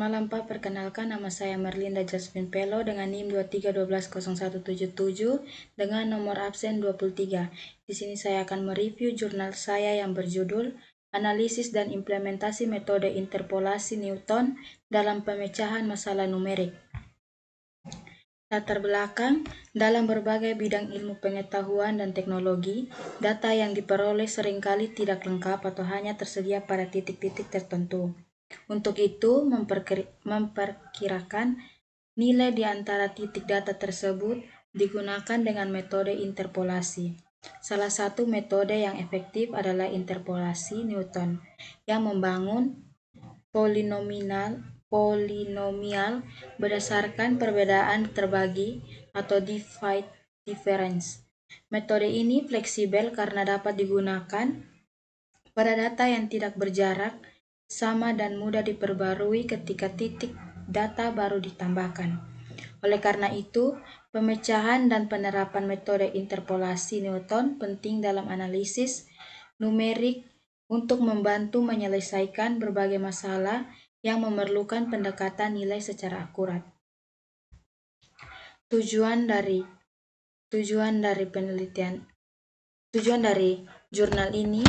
malam Pak, perkenalkan nama saya Merlinda Jasmine Pelo dengan NIM 23120177 dengan nomor absen 23. Di sini saya akan mereview jurnal saya yang berjudul Analisis dan Implementasi Metode Interpolasi Newton dalam Pemecahan Masalah Numerik. Latar belakang, dalam berbagai bidang ilmu pengetahuan dan teknologi, data yang diperoleh seringkali tidak lengkap atau hanya tersedia pada titik-titik tertentu. Untuk itu, memperkirakan nilai di antara titik data tersebut digunakan dengan metode interpolasi. Salah satu metode yang efektif adalah interpolasi Newton, yang membangun polinomial berdasarkan perbedaan terbagi atau divide difference. Metode ini fleksibel karena dapat digunakan pada data yang tidak berjarak sama dan mudah diperbarui ketika titik data baru ditambahkan. Oleh karena itu, pemecahan dan penerapan metode interpolasi Newton penting dalam analisis numerik untuk membantu menyelesaikan berbagai masalah yang memerlukan pendekatan nilai secara akurat. Tujuan dari jurnal ini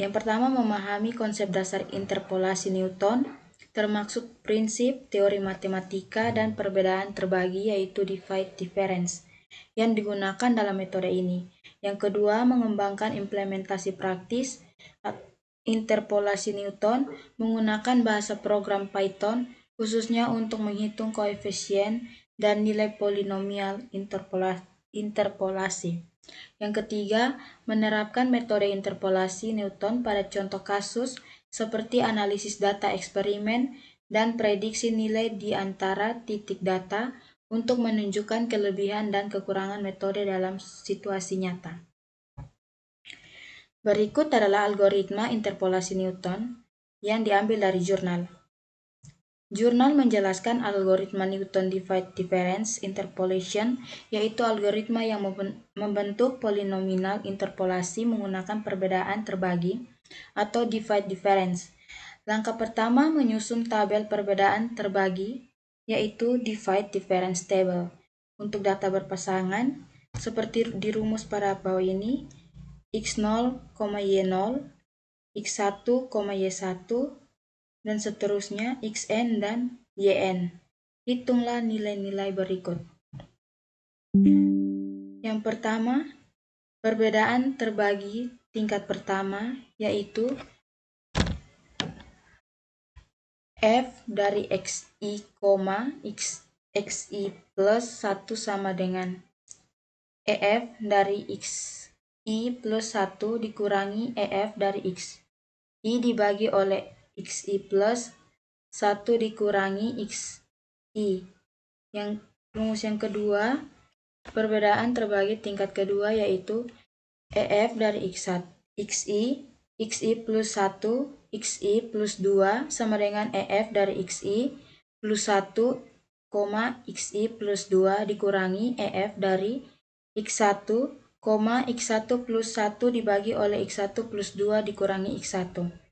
yang pertama, memahami konsep dasar interpolasi Newton, termasuk prinsip, teori matematika, dan perbedaan terbagi yaitu divide difference yang digunakan dalam metode ini. Yang kedua, mengembangkan implementasi praktis interpolasi Newton menggunakan bahasa program Python khususnya untuk menghitung koefisien dan nilai polinomial interpolasi. Yang ketiga, menerapkan metode interpolasi Newton pada contoh kasus seperti analisis data eksperimen dan prediksi nilai di antara titik data untuk menunjukkan kelebihan dan kekurangan metode dalam situasi nyata. Berikut adalah algoritma interpolasi Newton yang diambil dari jurnal. Jurnal menjelaskan algoritma Newton Divide Difference Interpolation, yaitu algoritma yang membentuk polinomial interpolasi menggunakan perbedaan terbagi atau divide difference. Langkah pertama, menyusun tabel perbedaan terbagi, yaitu divide difference table. Untuk data berpasangan, seperti dirumus pada bawah ini, x0, y0, x1, y1, dan seterusnya xn dan yn. Hitunglah nilai-nilai berikut. Yang pertama, perbedaan terbagi tingkat pertama yaitu f dari xi, xi plus 1 sama dengan ef dari xi plus 1 dikurangi ef dari xi dibagi oleh xi plus 1 dikurangi xi. Yang rumus yang kedua, perbedaan terbagi tingkat kedua yaitu ef dari xi plus 1, xi plus 2 sama dengan ef dari xi plus 1, xi plus 2 dikurangi ef dari x1, x1 plus 1 dibagi oleh x1 plus 2 dikurangi x1.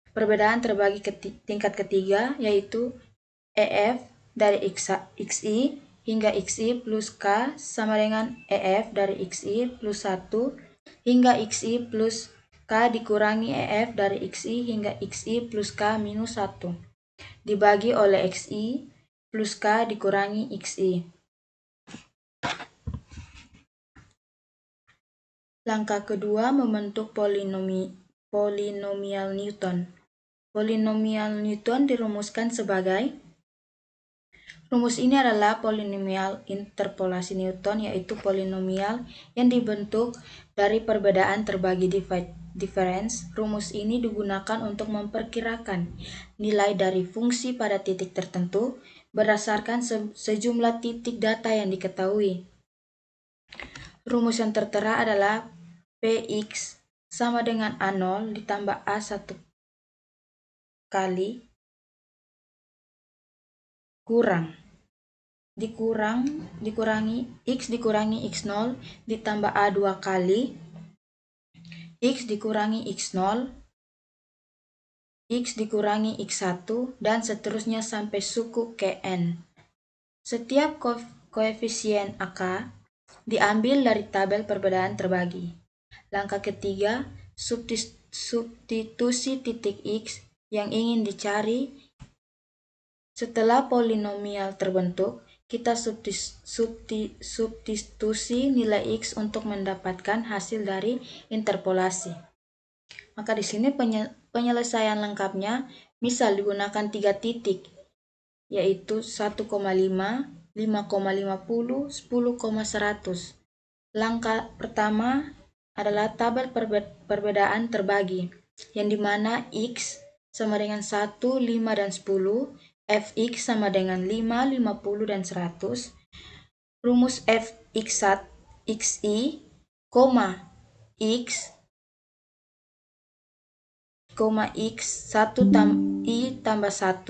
Perbedaan terbagi tingkat ketiga yaitu ef dari xi hingga xi plus k sama dengan ef dari xi plus 1 hingga xi plus k dikurangi ef dari xi hingga xi plus k minus 1 dibagi oleh xi plus k dikurangi xi. Langkah kedua, membentuk polinomial Newton. Polinomial Newton dirumuskan sebagai rumus ini adalah polinomial interpolasi Newton, yaitu polinomial yang dibentuk dari perbedaan terbagi divide difference. Rumus ini digunakan untuk memperkirakan nilai dari fungsi pada titik tertentu berdasarkan sejumlah titik data yang diketahui. Rumus yang tertera adalah Px sama dengan A0 ditambah A1 kali dikurangi x dikurangi x0 ditambah A2 kali x dikurangi x0 X dikurangi X1, dan seterusnya sampai suku ke N. Setiap koefisien AK diambil dari tabel perbedaan terbagi. Langkah ketiga, substitusi titik X yang ingin dicari. Setelah polinomial terbentuk, kita substitusi nilai X untuk mendapatkan hasil dari interpolasi. Maka di sini penyelesaian lengkapnya misal digunakan 3 titik, yaitu 1,5, 5,50, 10,100. Langkah pertama adalah tabel perbedaan terbagi, yang dimana X sama dengan 1, 5, dan 10, Fx sama dengan 5, 50, dan 100. Rumus Fx1, Xi, X, X1 I tambah 1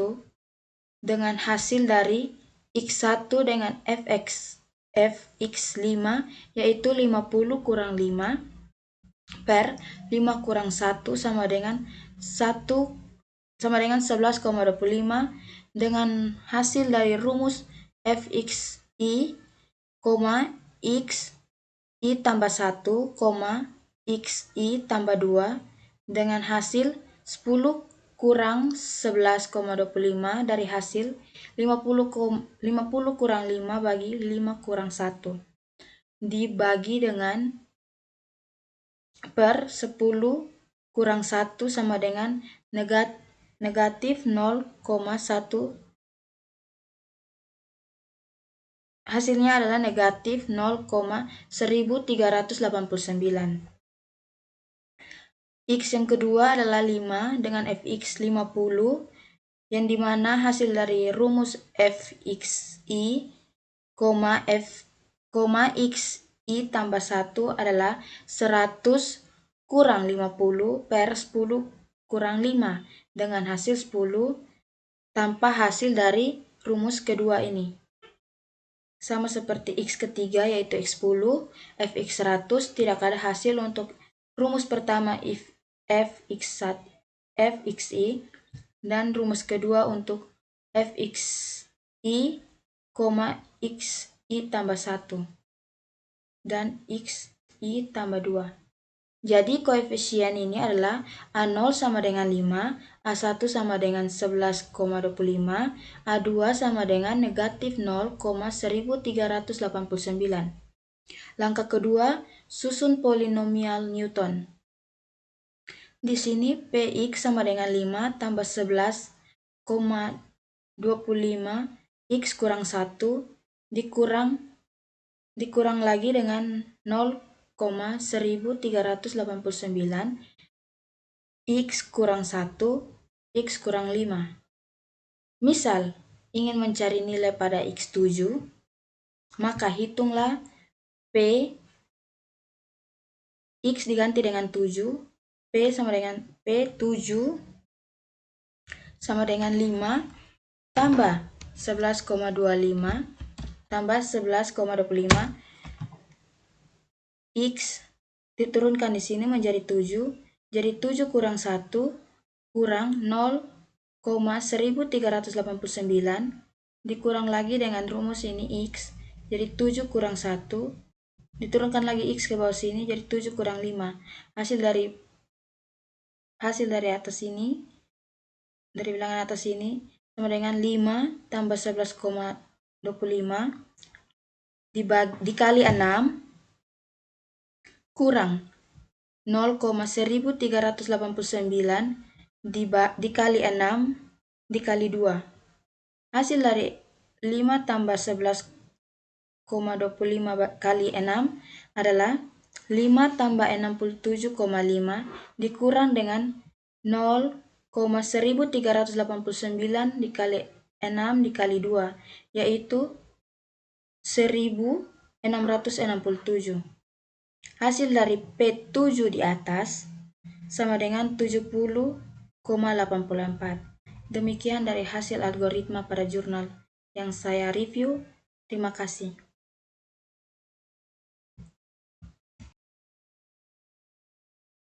dengan hasil dari X1 dengan Fx5, yaitu 50 kurang 5 per 5 kurang 1 sama dengan 11,25 dengan hasil dari rumus Fxi, Xi tambah 1, Xi tambah 2 dengan hasil 10 kurang 11,25 dari hasil 50 kurang 5 bagi 5 kurang 1 dibagi dengan per 10 kurang 1 sama dengan negatif 0,1. Hasilnya adalah negatif 0,1389. X yang kedua adalah 5 dengan Fx 50, yang dimana hasil dari rumus Fxi, Xi tambah 1 adalah 100 kurang 50 per 10 kurang 5 dengan hasil 10 tanpa hasil dari rumus kedua ini. Sama seperti X ketiga yaitu X10, Fx 100 tidak ada hasil untuk rumus pertama Fxi, dan rumus kedua untuk Fxi, Xi tambah 1 dan Xi tambah 2. Jadi koefisien ini adalah A0 sama dengan 5, A1 sama dengan 11,25, A2 sama dengan negatif 0,1389. Langkah kedua, susun polinomial Newton. Di sini Px sama dengan 5 tambah 11,25 X kurang 1 dikurang lagi dengan 0,1389 X kurang 1 X kurang 5. Misal ingin mencari nilai pada X7, maka hitunglah P X diganti dengan 7, P sama dengan P7 sama dengan 5 tambah 11,25 tambah 11,25 X diturunkan di sini menjadi 7, jadi 7 kurang 1 kurang 0,1389 dikurang lagi dengan rumus ini X, jadi 7 kurang 1 diturunkan lagi X ke bawah sini, jadi 7 kurang 5. Hasil dari atas ini, dari bilangan atas ini sama dengan 5 tambah 11,25 dikali 6 kurang 0,1389 dikali 6 dikali 2. Hasil dari 5 tambah 11,25 kali 6 adalah 5 tambah 67,5 dikurang dengan 0,1389 dikali 6 dikali 2, yaitu 1667. Hasil dari P7 di atas sama dengan 70,84. Demikian dari hasil algoritma pada jurnal yang saya review. Terima kasih.